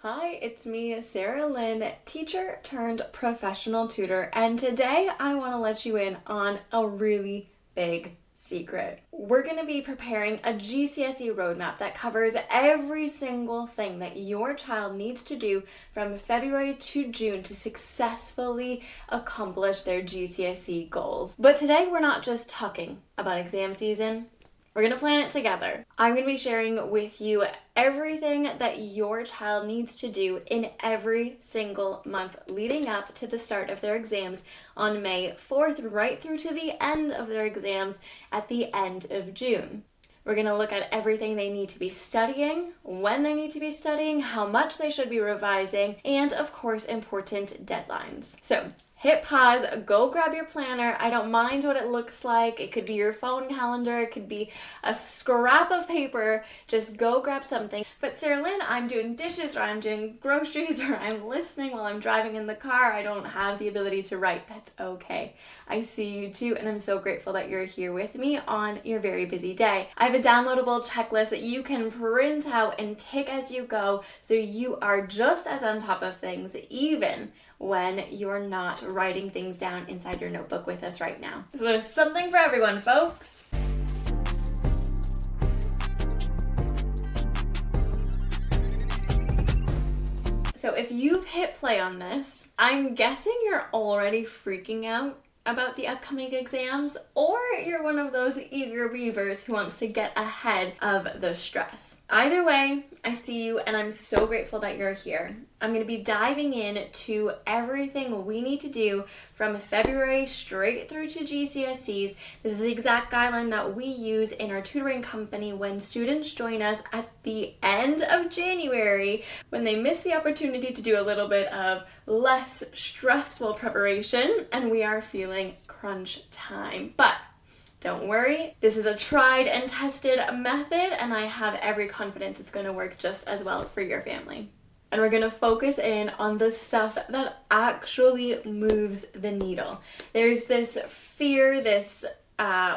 Hi, it's me, Sarah Lynn, teacher turned professional tutor, and today I want to let you in on a really big secret. We're going to be preparing a GCSE roadmap that covers every single thing that your child needs to do from February to June to successfully accomplish their GCSE goals. But today we're not just talking about exam season. We're going to plan it together. I'm going to be sharing with you everything that your child needs to do in every single month leading up to the start of their exams on May 4th, right through to the end of their exams at the end of June. We're going to look at everything they need to be studying, when they need to be studying, how much they should be revising, and of course, important deadlines. So, hit pause, go grab your planner. I don't mind what it looks like. It could be your phone calendar, it could be a scrap of paper. Just go grab something. But Sarah Lynn, I'm doing dishes, or I'm doing groceries, or I'm listening while I'm driving in the car. I don't have the ability to write. That's okay. I see you too, and I'm so grateful that you're here with me on your very busy day. I have a downloadable checklist that you can print out and tick as you go, so you are just as on top of things, even when you're not writing things down inside your notebook with us right now. So there's something for everyone, folks. So if you've hit play on this, I'm guessing you're already freaking out about the upcoming exams, or you're one of those eager beavers who wants to get ahead of the stress. Either way, I see you, and I'm so grateful that you're here. I'm going to be diving into everything we need to do from February straight through to GCSEs. This is the exact guideline that we use in our tutoring company when students join us at the end of January, when they miss the opportunity to do a little bit of less stressful preparation, and we are feeling crunch time. But don't worry, this is a tried and tested method, and I have every confidence it's going to work just as well for your family. And we're going to focus in on the stuff that actually moves the needle. There's this fear, this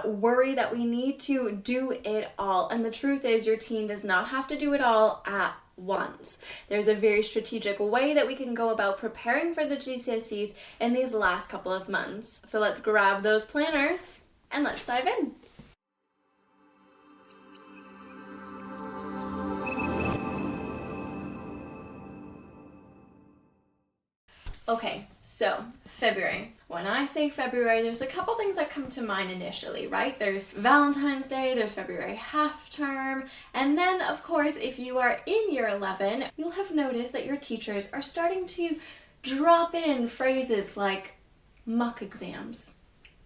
worry that we need to do it all. And the truth is, your teen does not have to do it all at once. There's a very strategic way that we can go about preparing for the GCSEs in these last couple of months. So let's grab those planners and let's dive in. Okay, so February. When I say February, there's a couple things that come to mind initially, right? There's Valentine's Day, there's February half term, and then of course, if you are in year 11, you'll have noticed that your teachers are starting to drop in phrases like mock exams.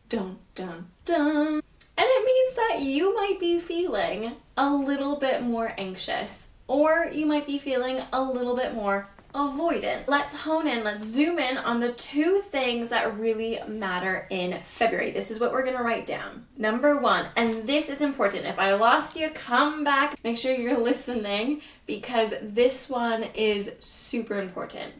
Dun, dun, dun. And it means that you might be feeling a little bit more anxious, or you might be feeling a little bit more avoidant. Let's hone in, let's zoom in on the two things that really matter in February. This is what we're going to write down. Number one, and this is important. If I lost you, come back. Make sure you're listening, because this one is super important.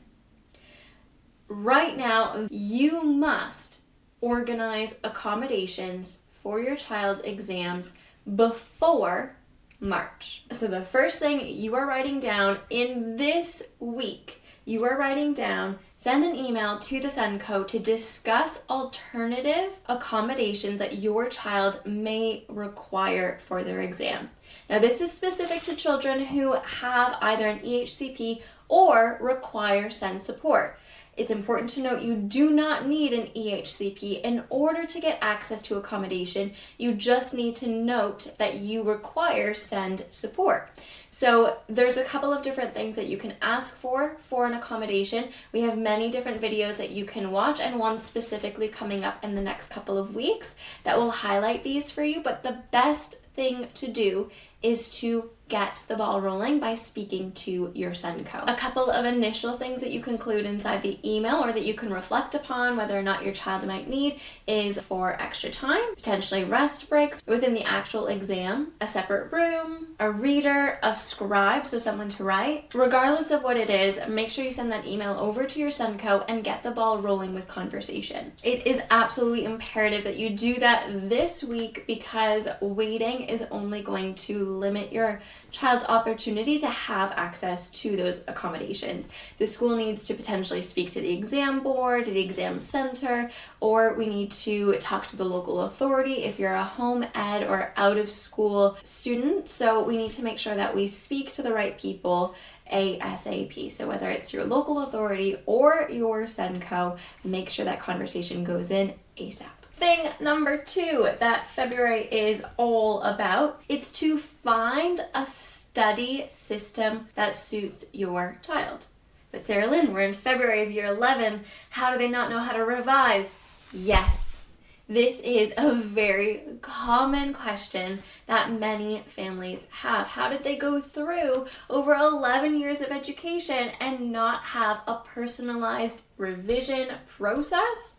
Right now, you must organize accommodations for your child's exams before March. So the first thing you are writing down in this week, you are writing down, send an email to the SENCO to discuss alternative accommodations that your child may require for their exam. Now, this is specific to children who have either an EHCP or require SEND support. It's important to note you do not need an EHCP in order to get access to accommodation. You just need to note that you require SEND support. So there's a couple of different things that you can ask for an accommodation. We have many different videos that you can watch, and one specifically coming up in the next couple of weeks that will highlight these for you. But the best thing to do is to get the ball rolling by speaking to your SENCO. A couple of initial things that you can include inside the email, or that you can reflect upon whether or not your child might need, is for extra time, potentially rest breaks within the actual exam, a separate room, a reader, a scribe, so someone to write. Regardless of what it is, make sure you send that email over to your SENCO and get the ball rolling with conversation. It is absolutely imperative that you do that this week, because waiting is only going to limit your child's opportunity to have access to those accommodations. The school needs to potentially speak to the exam board, the exam center, or we need to talk to the local authority if you're a home ed or out of school student. So we need to make sure that we speak to the right people ASAP. So whether it's your local authority or your SENCO, make sure that conversation goes in ASAP. Thing number 2 that February is all about, it's to find a study system that suits your child. But Sarah Lynn, we're in February of year 11. How do they not know how to revise? Yes, this is a very common question that many families have. How did they go through over 11 years of education and not have a personalized revision process?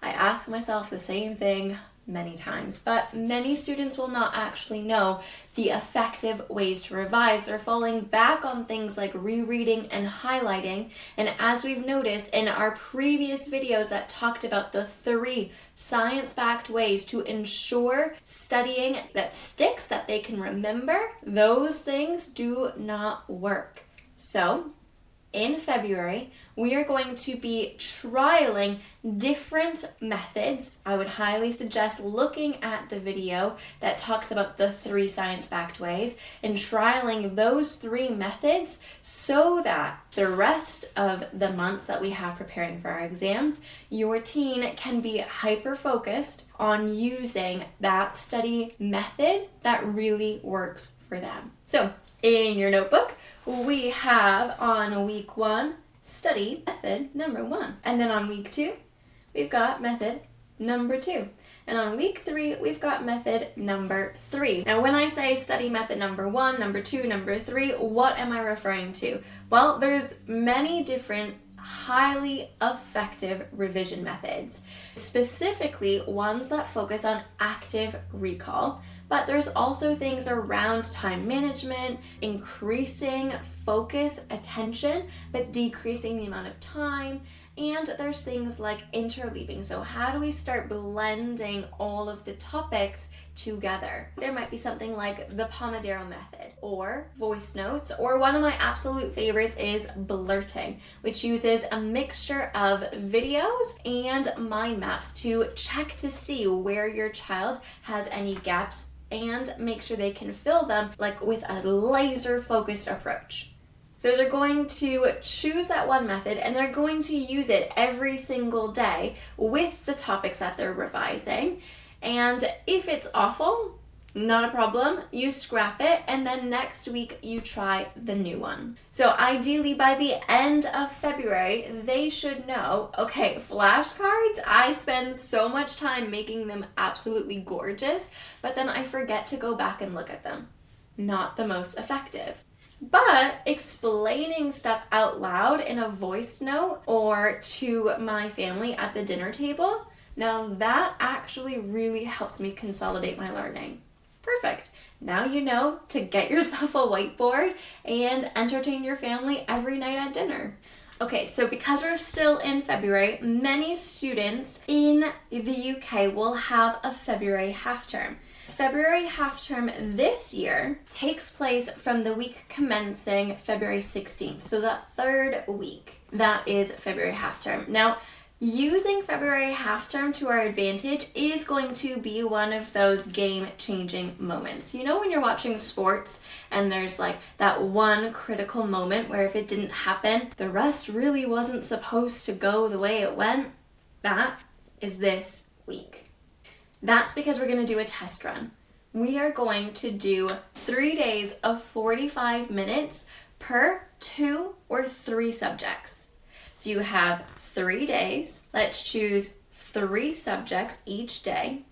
I ask myself the same thing many times, but many students will not actually know the effective ways to revise. They're falling back on things like rereading and highlighting, and as we've noticed in our previous videos that talked about the 3 science-backed ways to ensure studying that sticks, that they can remember, those things do not work. So in February, we are going to be trialing different methods. I would highly suggest looking at the video that talks about the 3 science-backed ways and trialing those 3 methods so that the rest of the months that we have preparing for our exams, your teen can be hyper-focused on using that study method that really works for them. So in your notebook, we have on week 1, study method number 1. And then on week 2, we've got method number 2. And on week 3, we've got method number 3. Now, when I say study method number 1, number 2, number 3, what am I referring to? Well, there's many different highly effective revision methods, specifically ones that focus on active recall. But there's also things around time management, increasing focus, attention, but decreasing the amount of time. And there's things like interleaving. So how do we start blending all of the topics together? There might be something like the Pomodoro method or voice notes, or one of my absolute favorites is blurting, which uses a mixture of videos and mind maps to check to see where your child has any gaps and make sure they can fill them like with a laser focused approach. So they're going to choose that one method and they're going to use it every single day with the topics that they're revising. And if it's awful, not a problem, you scrap it and then next week you try the new one. So ideally by the end of February, they should know, okay, flashcards, I spend so much time making them absolutely gorgeous, but then I forget to go back and look at them. Not the most effective. But explaining stuff out loud in a voice note or to my family at the dinner table, now that actually really helps me consolidate my learning. Perfect. Now you know to get yourself a whiteboard and entertain your family every night at dinner. Okay, so because we're still in February, many students in the UK will have a February half term. February half term this year takes place from the week commencing February 16th, so that 3rd week. That is February half term. Now, using February half term to our advantage is going to be one of those game-changing moments. You know when you're watching sports and there's like that one critical moment where if it didn't happen, the rest really wasn't supposed to go the way it went? That is this week. That's because we're going to do a test run. We are going to do 3 days of 45 minutes per 2 or 3 subjects. So you have 3 days. Let's choose 3 subjects each day.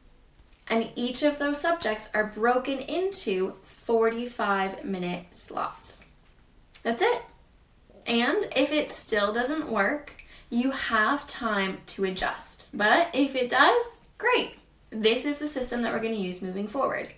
And each of those subjects are broken into 45-minute slots. That's it. And if it still doesn't work, you have time to adjust. But if it does, great. This is the system that we're going to use moving forward.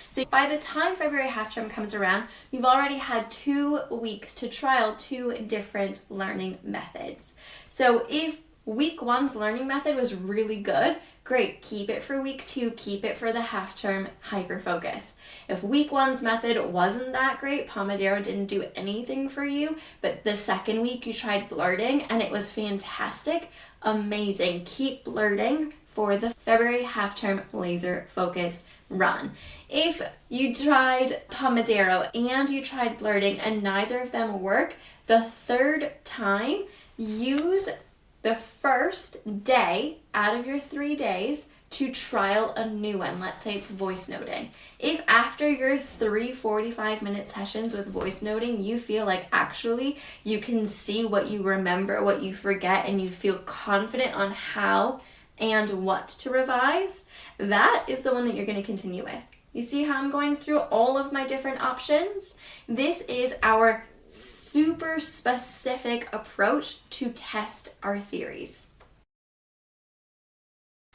So by the time February half term comes around, you've already had 2 weeks to trial 2 different learning methods. So if week 1's learning method was really good, great, keep it for week 2, keep it for the half-term hyper-focus. If week 1's method wasn't that great, Pomodoro didn't do anything for you, but the second week you tried blurting and it was fantastic, amazing. Keep blurting for the February half-term laser focus run. If you tried Pomodoro and you tried blurting and neither of them work, the third time, use the first day out of your 3 days to trial a new one. Let's say it's voice noting. If after your 3 45-minute sessions with voice noting, you feel like actually you can see what you remember, what you forget, and you feel confident on how and what to revise, that is the one that you're going to continue with. You see how I'm going through all of my different options? This is our super specific approach to test our theories.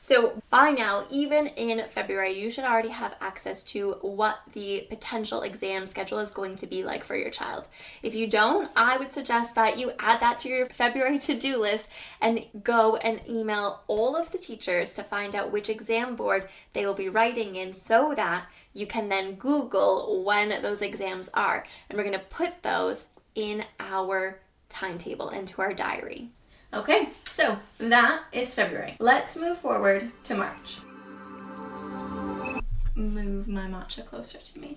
So by now, even in February, you should already have access to what the potential exam schedule is going to be like for your child. If you don't, I would suggest that you add that to your February to-do list and go and email all of the teachers to find out which exam board they will be writing in so that you can then Google when those exams are. And we're going to put those in our timetable, into our diary. Okay, so that is February. Let's move forward to March. Move my matcha closer to me.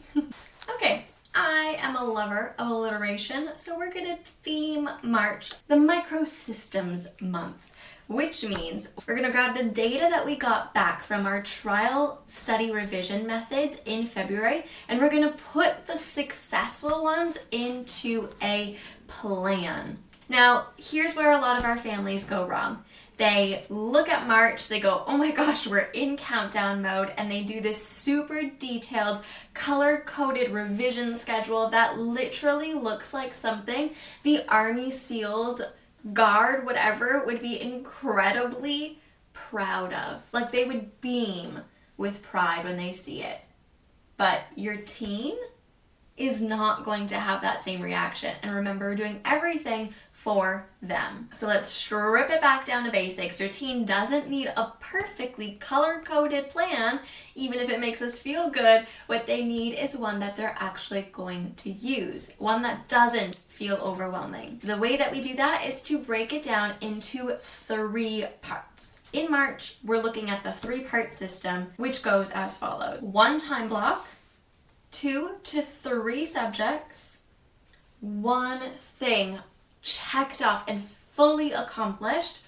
Okay, I am a lover of alliteration, so we're gonna theme March the Microsystems Month, which means we're gonna grab the data that we got back from our trial study revision methods in February, and we're gonna put the successful ones into a plan. Now, here's where a lot of our families go wrong. They look at March, they go, oh my gosh, we're in countdown mode, and they do this super detailed, color-coded revision schedule that literally looks like something the Army SEALs, Guard, whatever, would be incredibly proud of. Like, they would beam with pride when they see it. But your teen is not going to have that same reaction. And remember, we're doing everything for them. So let's strip it back down to basics. Your teen doesn't need a perfectly color-coded plan, even if it makes us feel good. What they need is one that they're actually going to use, one that doesn't feel overwhelming. The way that we do that is to break it down into 3 parts. In March, we're looking at the 3-part system, which goes as follows. 1 time block, 2 to 3 subjects, 1 thing checked off and fully accomplished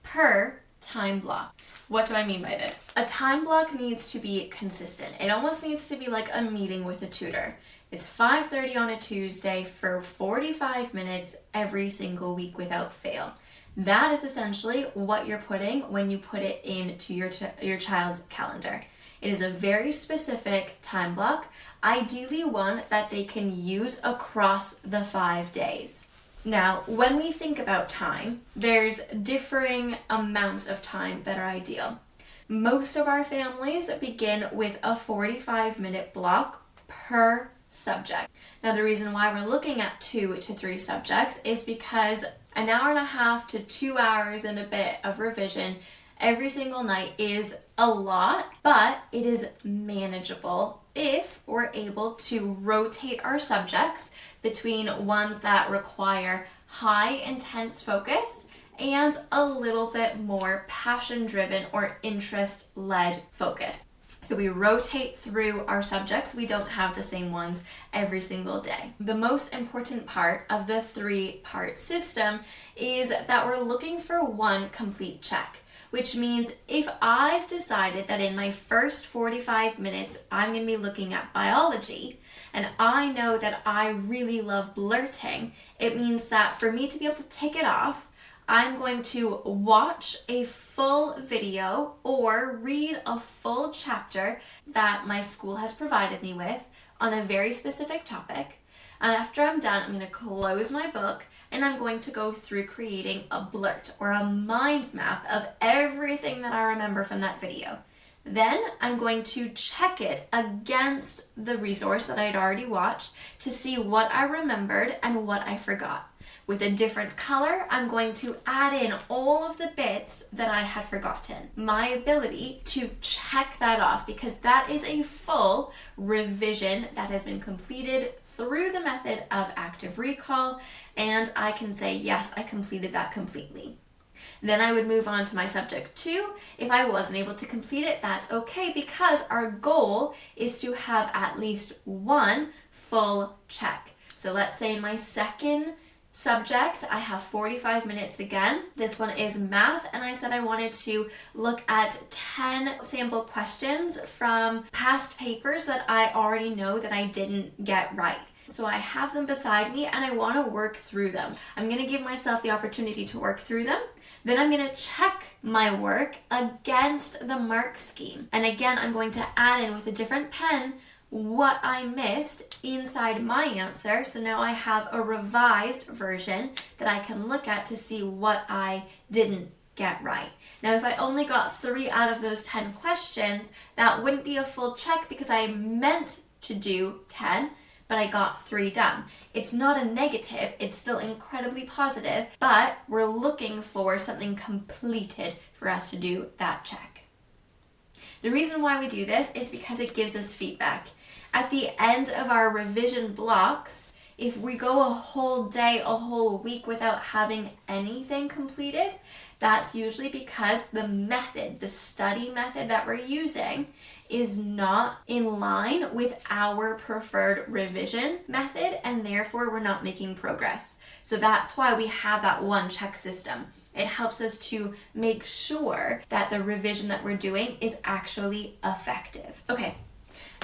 per time block. What do I mean by this? A time block needs to be consistent. It almost needs to be like a meeting with a tutor. It's 5:30 on a Tuesday for 45 minutes every single week without fail. That is essentially what you're putting when you put it into your child's calendar. It is a very specific time block, ideally one that they can use across the 5 days. Now, when we think about time, there's differing amounts of time that are ideal. Most of our families begin with a 45-minute block per subject. Now, the reason why we're looking at 2 to 3 subjects is because an hour and a half to 2 hours and a bit of revision every single night is a lot, but it is manageable if we're able to rotate our subjects between ones that require high intense focus and a little bit more passion-driven or interest-led focus. So we rotate through our subjects. We don't have the same ones every single day. The most important part of the 3-part system is that we're looking for 1 complete check, which means if I've decided that in my first 45 minutes I'm going to be looking at biology, and I know that I really love blurting, it means that for me to be able to tick it off, I'm going to watch a full video or read a full chapter that my school has provided me with on a very specific topic. And after I'm done, I'm going to close my book and I'm going to go through creating a blurt or a mind map of everything that I remember from that video. Then I'm going to check it against the resource that I had already watched to see what I remembered and what I forgot. With a different color, I'm going to add in all of the bits that I had forgotten. My ability to check that off, because that is a full revision that has been completed through the method of active recall, and I can say, yes, I completed that completely. Then I would move on to my subject 2. If I wasn't able to complete it, that's okay, because our goal is to have at least one full check. So let's say in my second subject, I have 45 minutes again. This one is math, and I said I wanted to look at 10 sample questions from past papers that I already know that I didn't get right. So I have them beside me and I want to work through them. I'm going to give myself the opportunity to work through them. Then I'm going to check my work against the mark scheme. And again, I'm going to add in with a different pen what I missed inside my answer. So now I have a revised version that I can look at to see what I didn't get right. Now, if I only got 3 out of those 10 questions, that wouldn't be a full check because I meant to do 10, but I got 3 done. It's not a negative, it's still incredibly positive, but we're looking for something completed for us to do that check. The reason why we do this is because it gives us feedback. At the end of our revision blocks, if we go a whole day, a whole week without having anything completed, that's usually because the method, the study method that we're using, is not in line with our preferred revision method, and therefore we're not making progress. So that's why we have that one check system. It helps us to make sure that the revision that we're doing is actually effective. Okay,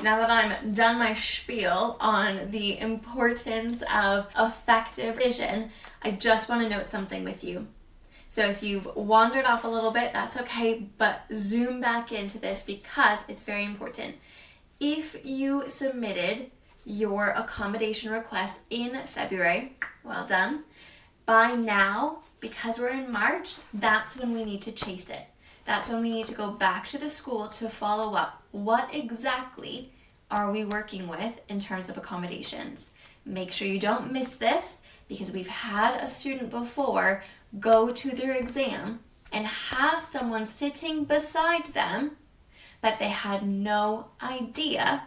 now that I'm done my spiel on the importance of effective revision, I just want to note something with you. So if you've wandered off a little bit, that's okay, but zoom back into this because it's very important. If you submitted your accommodation request in February, well done. By now, because we're in March, that's when we need to chase it. That's when we need to go back to the school to follow up. What exactly are we working with in terms of accommodations? Make sure you don't miss this, because we've had a student before go to their exam and have someone sitting beside them, but they had no idea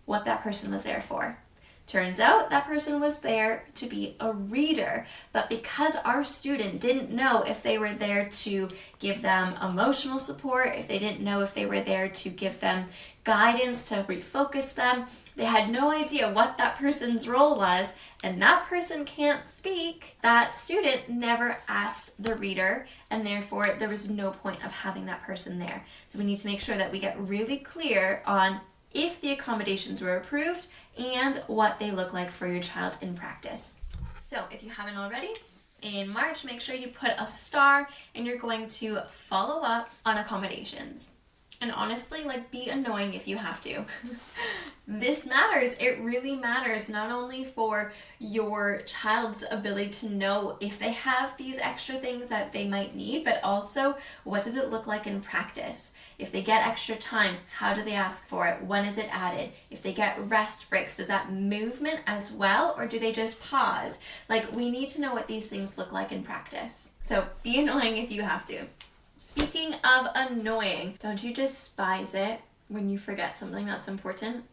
what that person was there for. Turns out that person was there to be a reader, but because our student didn't know if they were there to give them emotional support, if they didn't know if they were there to give them guidance to refocus them, they had no idea what that person's role was, and that person can't speak. That student never asked the reader, and therefore there was no point of having that person there. So we need to make sure that we get really clear on if the accommodations were approved and what they look like for your child in practice. So if you haven't already, in March, make sure you put a star and you're going to follow up on accommodations. And honestly, be annoying if you have to. This matters. It really matters, not only for your child's ability to know if they have these extra things that they might need, but also what does it look like in practice? If they get extra time, how do they ask for it? When is it added? If they get rest breaks, is that movement as well, or do they just pause? We need to know what these things look like in practice. So be annoying if you have to. Speaking of annoying, don't you despise it when you forget something that's important?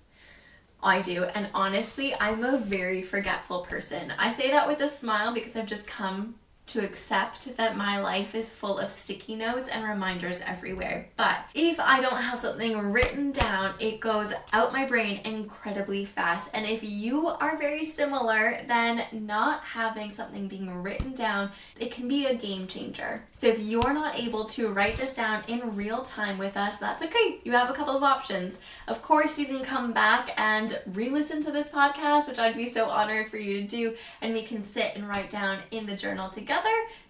I do, and honestly, I'm a very forgetful person. I say that with a smile because I've just come to accept that my life is full of sticky notes and reminders everywhere. But if I don't have something written down, it goes out my brain incredibly fast. And if you are very similar, then not having something being written down, it can be a game changer. So if you're not able to write this down in real time with us, that's okay. You have a couple of options. Of course, you can come back and re-listen to this podcast, which I'd be so honored for you to do, and we can sit and write down in the journal together.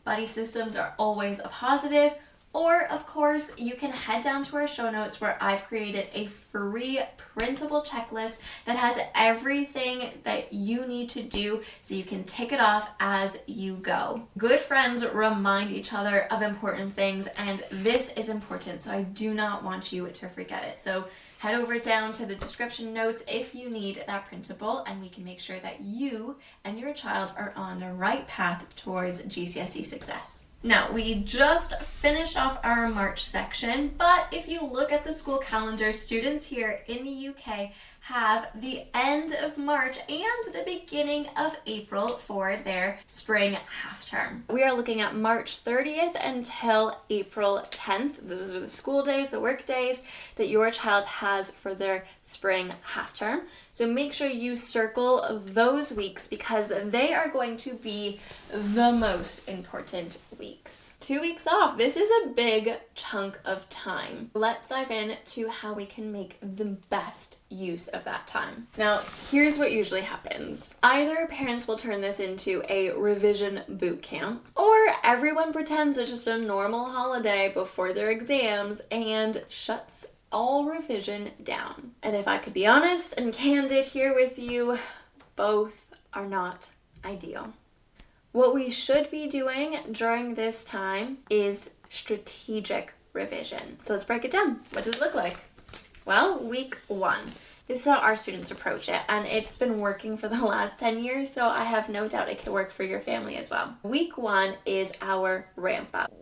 Buddy systems are always a positive. Or, of course, you can head down to our show notes where I've created a free printable checklist that has everything that you need to do so you can tick it off as you go. Good friends remind each other of important things, and this is important, so I do not want you to forget it. So head over down to the description notes if you need that printable, and we can make sure that you and your child are on the right path towards GCSE success. Now, we just finished off our March section, but if you look at the school calendar, students here in the UK have the end of March and the beginning of April for their spring half term. We are looking at March 30th until April 10th. Those are the school days, the work days that your child has for their spring half term. So make sure you circle those weeks because they are going to be the most important weeks. 2 weeks off. This is a big chunk of time. Let's dive into how we can make the best use of that time. Now, here's what usually happens. Either parents will turn this into a revision boot camp, or everyone pretends it's just a normal holiday before their exams and shuts all revision down. And if I could be honest and candid here with you, both are not ideal. What we should be doing during this time is strategic revision. So let's break it down. What does it look like? Well, week 1. This is how our students approach it, and it's been working for the last 10 years, so I have no doubt it can work for your family as well. Week 1 is our ramp up.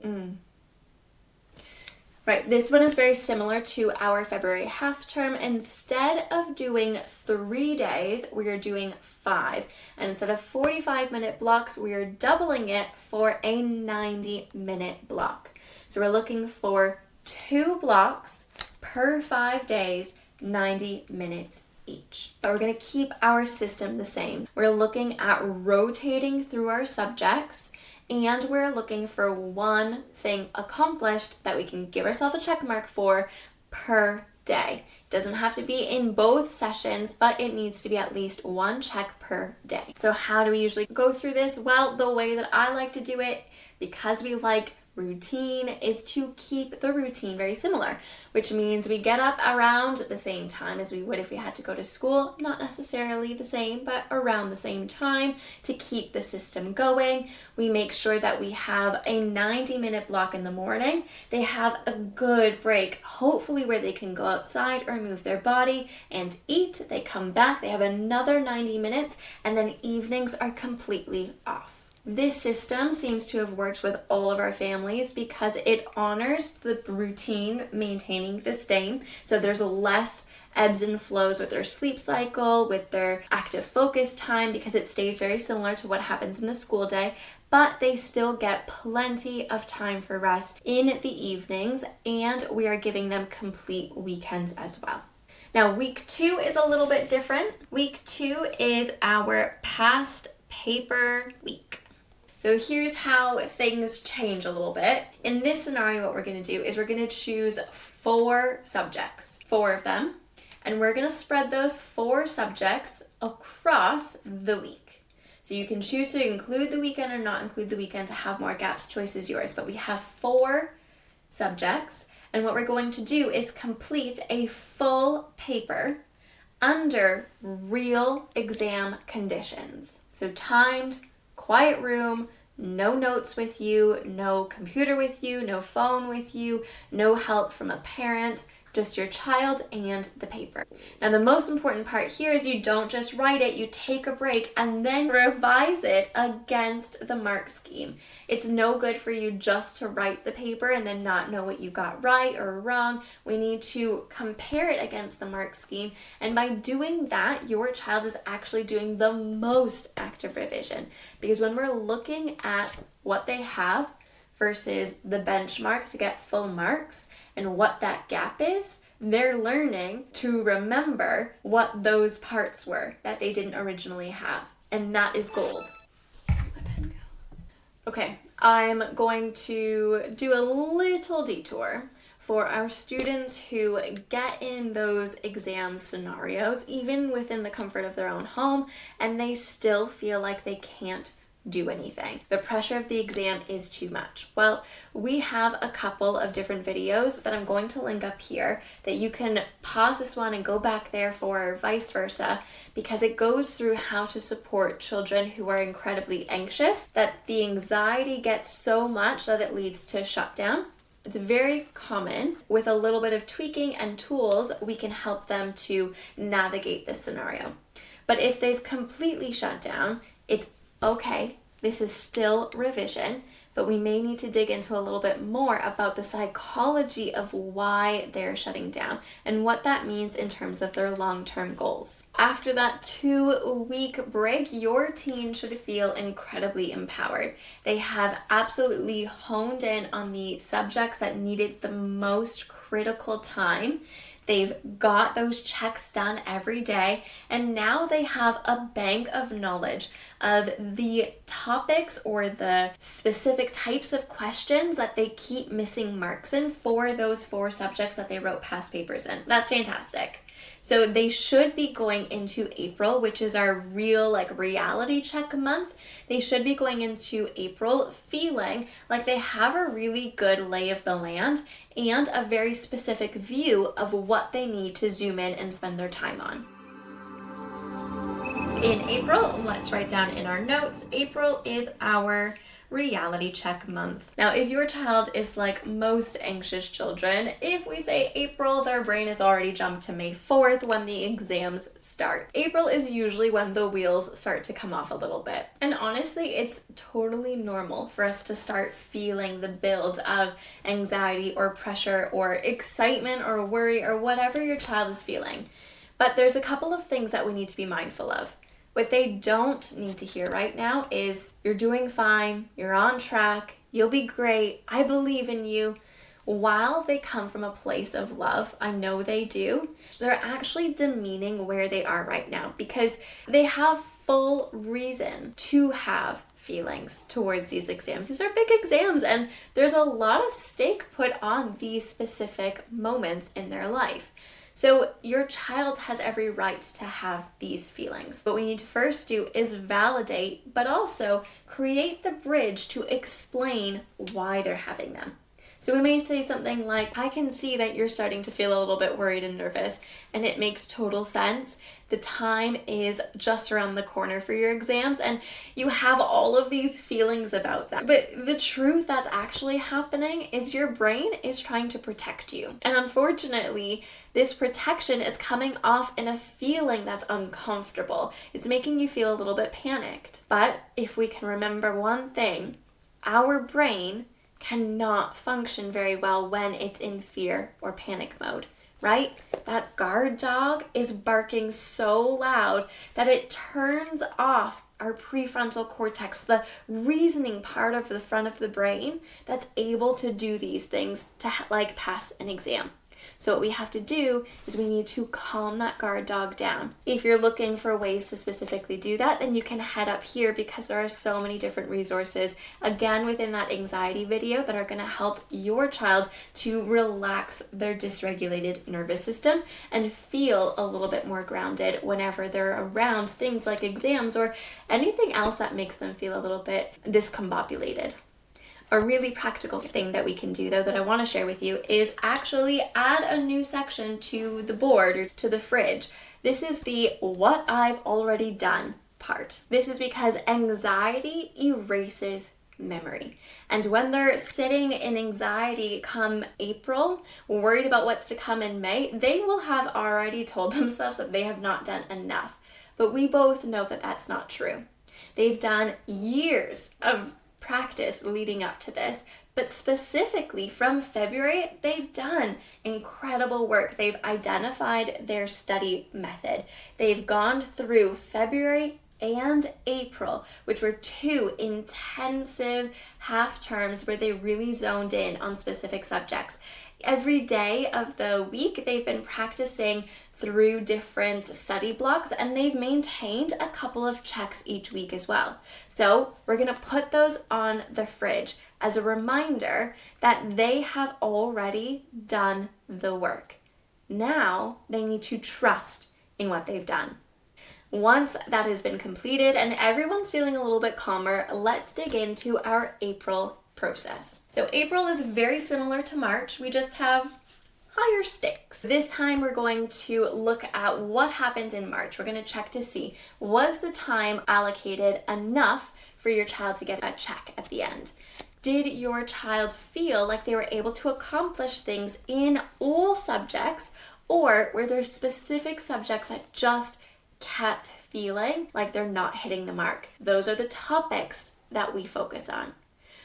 Right, this one is very similar to our February half term. Instead of doing 3 days, we are doing 5. And instead of 45-minute blocks, we are doubling it for a 90-minute block. So we're looking for 2 blocks per 5 days, 90 minutes each. But we're going to keep our system the same. We're looking at rotating through our subjects, and we're looking for one thing accomplished that we can give ourselves a check mark for per day. It doesn't have to be in both sessions, but it needs to be at least one check per day. So how do we usually go through this? Well, the way that I like to do it, because we like routine, is to keep the routine very similar, which means we get up around the same time as we would if we had to go to school. Not necessarily the same, but around the same time to keep the system going. We make sure that we have a 90-minute block in the morning. They have a good break, hopefully where they can go outside or move their body and eat. They come back, they have another 90 minutes, and then evenings are completely off. This system seems to have worked with all of our families because it honors the routine maintaining the same. So there's less ebbs and flows with their sleep cycle, with their active focus time, because it stays very similar to what happens in the school day, but they still get plenty of time for rest in the evenings, and we are giving them complete weekends as well. Now, week 2 is a little bit different. Week 2 is our past paper week. So here's how things change a little bit. In this scenario, what we're going to do is we're going to choose 4 subjects, 4 of them, and we're going to spread those 4 subjects across the week. So you can choose to include the weekend or not include the weekend to have more gaps. Choice is yours, but we have 4 subjects, and what we're going to do is complete a full paper under real exam conditions. So timed, quiet room, no notes with you, no computer with you, no phone with you, no help from a parent, just your child and the paper. Now, the most important part here is you don't just write it, you take a break and then revise it against the mark scheme. It's no good for you just to write the paper and then not know what you got right or wrong. We need to compare it against the mark scheme, and by doing that, your child is actually doing the most active revision, because when we're looking at what they have versus the benchmark to get full marks and what that gap is, they're learning to remember what those parts were that they didn't originally have. And that is gold. Okay, I'm going to do a little detour for our students who get in those exam scenarios, even within the comfort of their own home, and they still feel like they can't do anything. The pressure of the exam is too much. Well, we have a couple of different videos that I'm going to link up here that you can pause this one and go back there for, or vice versa, because it goes through how to support children who are incredibly anxious, that the anxiety gets so much that it leads to shutdown. It's very common. With a little bit of tweaking and tools, we can help them to navigate this scenario. But if they've completely shut down, it's okay. This is still revision, but we may need to dig into a little bit more about the psychology of why they're shutting down and what that means in terms of their long-term goals. After that 2-week break, your teen should feel incredibly empowered. They have absolutely honed in on the subjects that needed the most critical time. They've got those checks done every day, and now they have a bank of knowledge of the topics or the specific types of questions that they keep missing marks in for those 4 subjects that they wrote past papers in. That's fantastic. So they should be going into April, which is our real reality check month. They should be going into April feeling like they have a really good lay of the land and a very specific view of what they need to zoom in and spend their time on. In April, let's write down in our notes, April is our reality check month. Now, if your child is like most anxious children, if we say April, their brain has already jumped to May 4th when the exams start. April is usually when the wheels start to come off a little bit. And honestly, it's totally normal for us to start feeling the build of anxiety or pressure or excitement or worry or whatever your child is feeling. But there's a couple of things that we need to be mindful of. What they don't need to hear right now is, you're doing fine, you're on track, you'll be great, I believe in you. While they come from a place of love, I know they do, they're actually demeaning where they are right now because they have full reason to have feelings towards these exams. These are big exams and there's a lot of stake put on these specific moments in their life. So your child has every right to have these feelings. What we need to first do is validate, but also create the bridge to explain why they're having them. So we may say something like, I can see that you're starting to feel a little bit worried and nervous, and it makes total sense. The time is just around the corner for your exams, and you have all of these feelings about that. But the truth that's actually happening is your brain is trying to protect you. And unfortunately, this protection is coming off in a feeling that's uncomfortable. It's making you feel a little bit panicked. But if we can remember one thing, our brain cannot function very well when it's in fear or panic mode, right? That guard dog is barking so loud that it turns off our prefrontal cortex, the reasoning part of the front of the brain that's able to do these things to pass an exam. So what we have to do is we need to calm that guard dog down. If you're looking for ways to specifically do that, then you can head up here because there are so many different resources, again, within that anxiety video that are going to help your child to relax their dysregulated nervous system and feel a little bit more grounded whenever they're around things like exams or anything else that makes them feel a little bit discombobulated. A really practical thing that we can do, though, that I want to share with you is actually add a new section to the board or to the fridge. This is the what I've already done part. This is because anxiety erases memory. And when they're sitting in anxiety come April, worried about what's to come in May, they will have already told themselves that they have not done enough. But we both know that that's not true. They've done years of practice leading up to this, but specifically from February, they've done incredible work. They've identified their study method. They've gone through February and April, which were 2 intensive half terms where they really zoned in on specific subjects. Every day of the week, they've been practicing through different study blocks, and they've maintained a couple of checks each week as well. So we're going to put those on the fridge as a reminder that they have already done the work. Now they need to trust in what they've done. Once that has been completed and everyone's feeling a little bit calmer, let's dig into our April process. So April is very similar to March. We just have higher stakes. This time we're going to look at what happened in March. We're going to check to see, was the time allocated enough for your child to get a check at the end? Did your child feel like they were able to accomplish things in all subjects, or were there specific subjects that just kept feeling like they're not hitting the mark? Those are the topics that we focus on.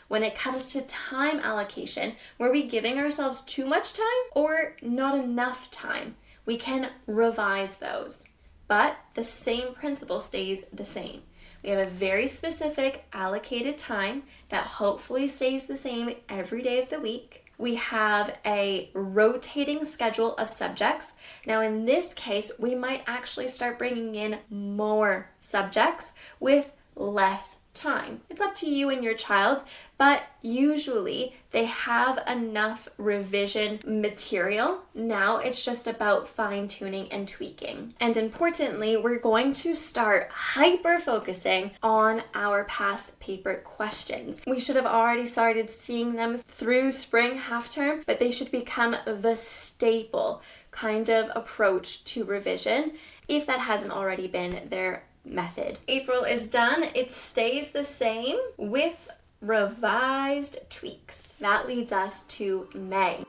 When it comes to time allocation, were we giving ourselves too much time or not enough time? We can revise those, but the same principle stays the same. We have a very specific allocated time that hopefully stays the same every day of the week. We have a rotating schedule of subjects. Now in this case, we might actually start bringing in more subjects with less time. It's up to you and your child, but usually they have enough revision material. Now it's just about fine-tuning and tweaking. And importantly, we're going to start hyper-focusing on our past paper questions. We should have already started seeing them through spring half-term, but they should become the staple kind of approach to revision if that hasn't already been their method. April is done. It stays the same with revised tweaks. That leads us to May.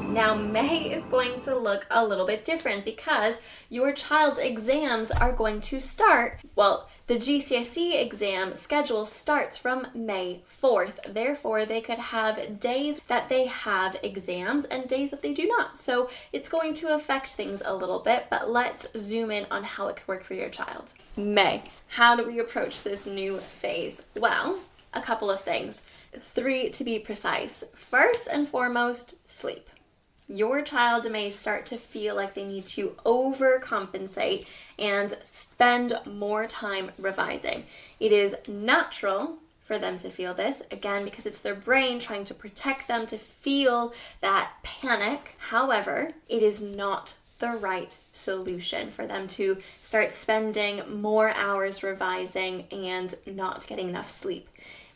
Now, May is going to look a little bit different because your child's exams are going to start, well, the GCSE exam schedule starts from May 4th. Therefore, they could have days that they have exams and days that they do not. So it's going to affect things a little bit, but let's zoom in on how it could work for your child. May. How do we approach this new phase? Well, a couple of things. 3 to be precise. First and foremost, sleep. Your child may start to feel like they need to overcompensate and spend more time revising. It is natural for them to feel this, again, because it's their brain trying to protect them to feel that panic. However, it is not the right solution for them to start spending more hours revising and not getting enough sleep.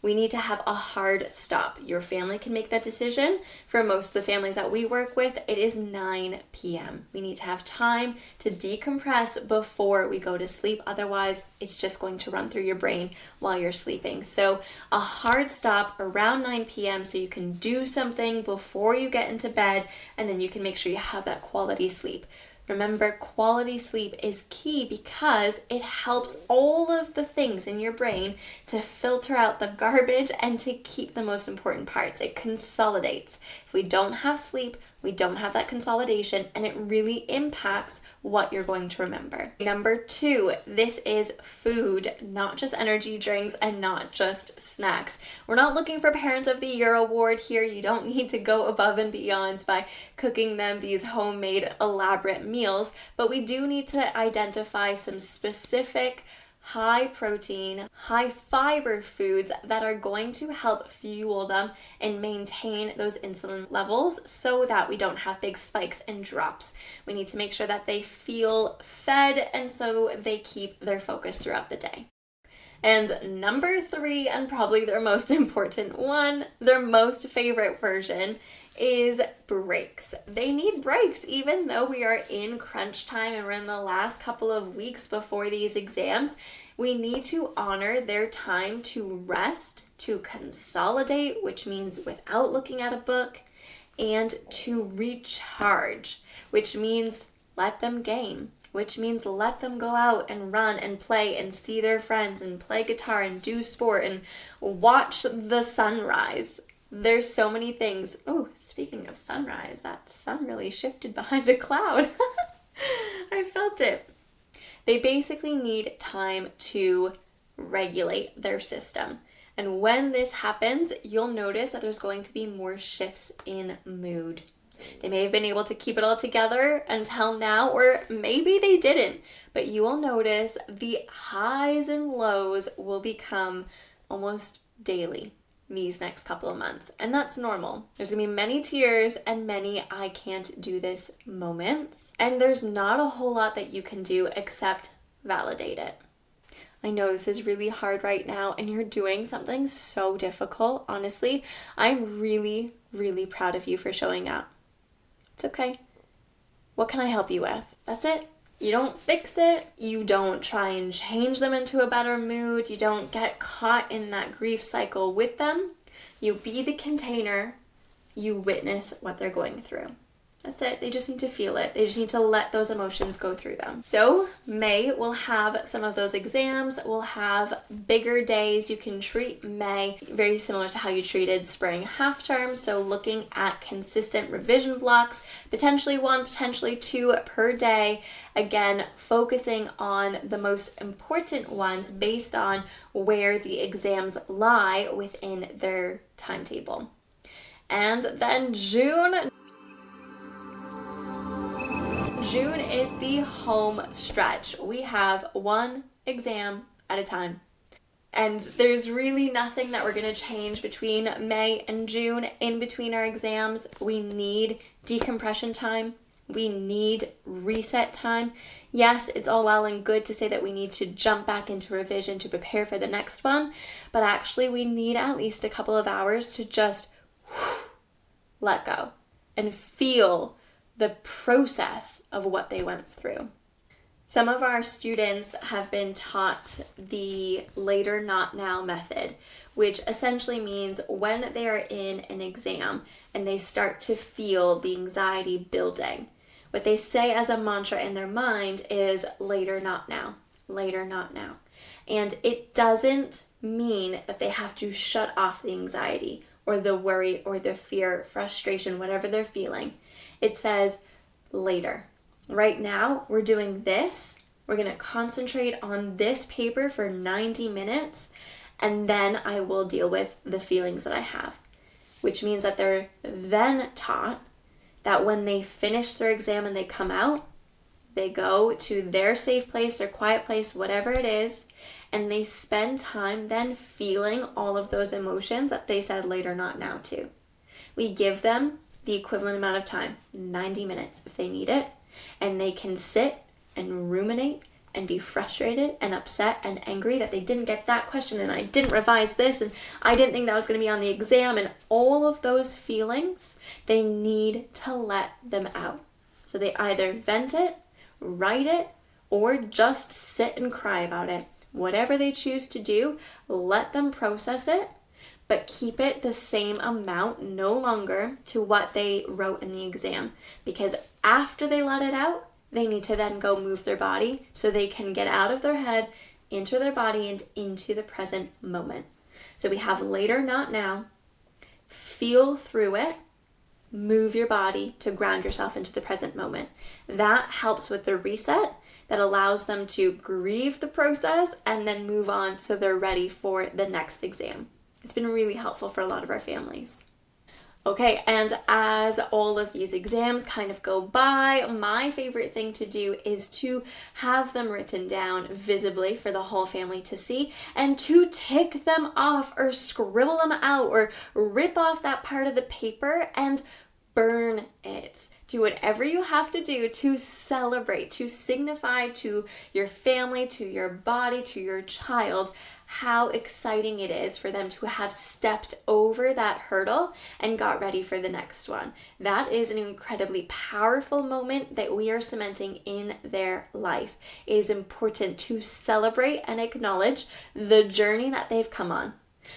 We need to have a hard stop. Your family can make that decision. For most of the families that we work with, it is 9 p.m. We need to have time to decompress before we go to sleep. Otherwise, it's just going to run through your brain while you're sleeping. So a hard stop around 9 p.m. so you can do something before you get into bed, and then you can make sure you have that quality sleep. Remember, quality sleep is key because it helps all of the things in your brain to filter out the garbage and to keep the most important parts. It consolidates. If we don't have sleep, we don't have that consolidation, and it really impacts what you're going to remember. Number 2, this is food, not just energy drinks and not just snacks. We're not looking for Parent of the Year award here. You don't need to go above and beyond by cooking them these homemade elaborate meals, but we do need to identify some specific high protein, high fiber foods that are going to help fuel them and maintain those insulin levels so that we don't have big spikes and drops. We need to make sure that they feel fed and so they keep their focus throughout the day. And number 3, and probably their most important one, their most favorite version, is breaks. They need breaks even though we are in crunch time and we're in the last couple of weeks before these exams. We need to honor their time to rest, to consolidate, which means without looking at a book, and to recharge, which means let them game, which means let them go out and run and play and see their friends and play guitar and do sport and watch the sunrise. There's so many things. Oh, speaking of sunrise, that sun really shifted behind a cloud. I felt it. They basically need time to regulate their system. And when this happens, you'll notice that there's going to be more shifts in mood. They may have been able to keep it all together until now, or maybe they didn't, but you will notice the highs and lows will become almost daily these next couple of months, and that's normal. There's gonna be many tears and many I can't do this moments, and there's not a whole lot that you can do except validate it. I know this is really hard right now and you're doing something so difficult. Honestly, I'm really, really proud of you for showing up. It's okay. What can I help you with? That's it. You don't fix it. You don't try and change them into a better mood. You don't get caught in that grief cycle with them. You be the container. You witness what they're going through. That's it. They just need to feel it. They just need to let those emotions go through them. So May will have some of those exams. We'll have bigger days. You can treat May very similar to how you treated spring half term. So looking at consistent revision blocks, potentially 1, potentially 2 per day. Again, focusing on the most important ones based on where the exams lie within their timetable. And then June is the home stretch. We have one exam at a time. And there's really nothing that we're going to change between May and June. In between our exams, we need decompression time. We need reset time. Yes, it's all well and good to say that we need to jump back into revision to prepare for the next one, but actually we need at least a couple of hours to just let go and feel the process of what they went through. Some of our students have been taught the later not now method, which essentially means when they are in an exam and they start to feel the anxiety building, what they say as a mantra in their mind is later not now, later not now. And it doesn't mean that they have to shut off the anxiety or the worry or the fear, frustration, whatever they're feeling. It says later. Right now, we're doing this. We're going to concentrate on this paper for 90 minutes, and then I will deal with the feelings that I have, which means that they're then taught that when they finish their exam and they come out, they go to their safe place, their quiet place, whatever it is, and they spend time then feeling all of those emotions that they said later not now to. We give them the equivalent amount of time, 90 minutes if they need it, and they can sit and ruminate and be frustrated and upset and angry that they didn't get that question and I didn't revise this and I didn't think that was going to be on the exam, and all of those feelings, they need to let them out. So they either vent it, write it, or just sit and cry about it. Whatever they choose to do, let them process it, but keep it the same amount, no longer, to what they wrote in the exam. Because after they let it out, they need to then go move their body so they can get out of their head, into their body, and into the present moment. So we have later, not now. Feel through it. Move your body to ground yourself into the present moment. That helps with the reset. That allows them to grieve the process and then move on so they're ready for the next exam. It's been really helpful for a lot of our families. Okay, and as all of these exams kind of go by, my favorite thing to do is to have them written down visibly for the whole family to see, and to tick them off or scribble them out or rip off that part of the paper and burn it. Do whatever you have to do to celebrate, to signify to your family, to your body, to your child, how exciting it is for them to have stepped over that hurdle and got ready for the next one. That is an incredibly powerful moment that we are cementing in their life. It is important to celebrate and acknowledge the journey that they've come on.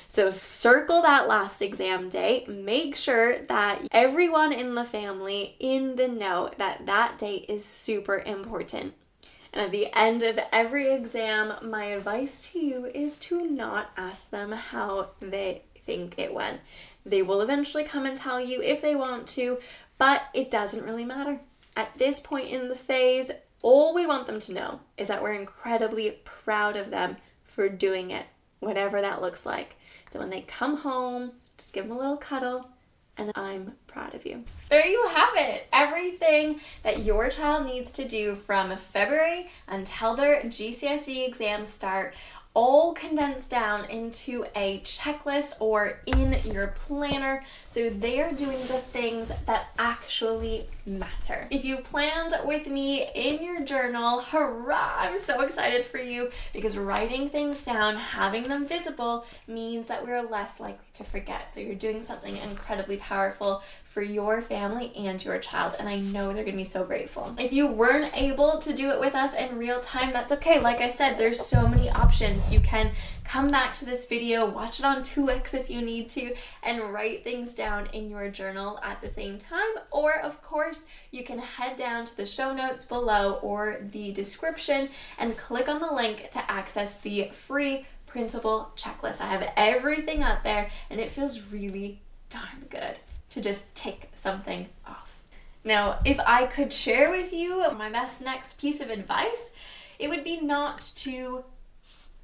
So circle that last exam day. Make sure that everyone in the family in the know that that date is super important. And at the end of every exam, my advice to you is to not ask them how they think it went. They will eventually come and tell you if they want to, but it doesn't really matter. At this point in the phase, all we want them to know is that we're incredibly proud of them for doing it, whatever that looks like. So when they come home, just give them a little cuddle, and I'm proud of you. There you have it. Everything that your child needs to do from February until their GCSE exams start, all condensed down into a checklist or in your planner, so they are doing the things that actually matter. If you planned with me in your journal, hurrah, I'm so excited for you, because writing things down, having them visible, means that we're less likely to forget. So you're doing something incredibly powerful for your family and your child, and I know they're gonna be so grateful. If you weren't able to do it with us in real time, that's okay. Like I said, there's so many options. You can come back to this video, watch it on 2x if you need to, and write things down in your journal at the same time. Or of course, you can head down to the show notes below or the description and click on the link to access the free printable checklist. I have everything up there, and it feels really darn good to just tick something off. Now, if I could share with you my best next piece of advice, it would be not to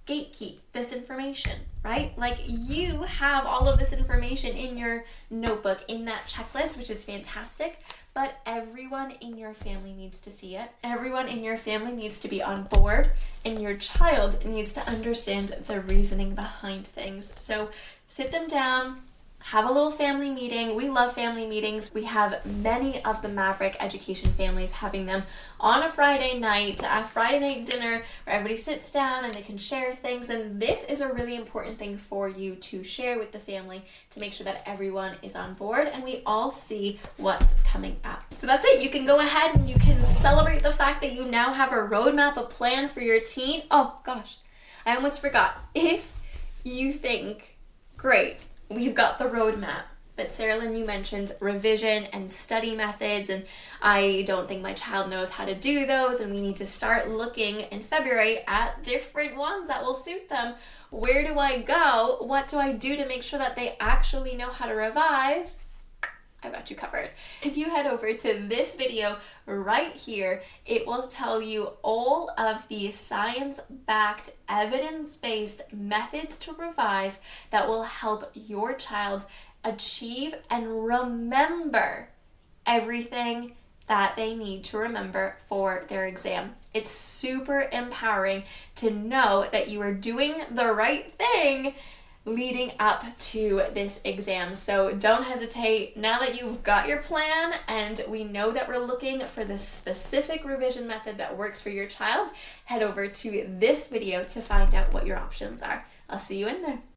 gatekeep this information, right? Like, you have all of this information in your notebook, in that checklist, which is fantastic, but everyone in your family needs to see it. Everyone in your family needs to be on board, and your child needs to understand the reasoning behind things. So sit them down, have a little family meeting. We love family meetings. We have many of the Maverick education families having them on a Friday night dinner where everybody sits down and they can share things. And this is a really important thing for you to share with the family to make sure that everyone is on board and we all see what's coming up. So that's it. You can go ahead and you can celebrate the fact that you now have a roadmap, a plan for your teen. Oh gosh, I almost forgot. If you think, great, we've got the roadmap, but Sarah Lynn, you mentioned revision and study methods, and I don't think my child knows how to do those, and we need to start looking in February at different ones that will suit them. Where do I go? What do I do to make sure that they actually know how to revise? I got you covered. If you head over to this video right here, it will tell you all of the science-backed, evidence-based methods to revise that will help your child achieve and remember everything that they need to remember for their exam. It's super empowering to know that you are doing the right thing leading up to this exam. So don't hesitate. Now that you've got your plan and we know that we're looking for the specific revision method that works for your child, head over to this video to find out what your options are. I'll see you in there.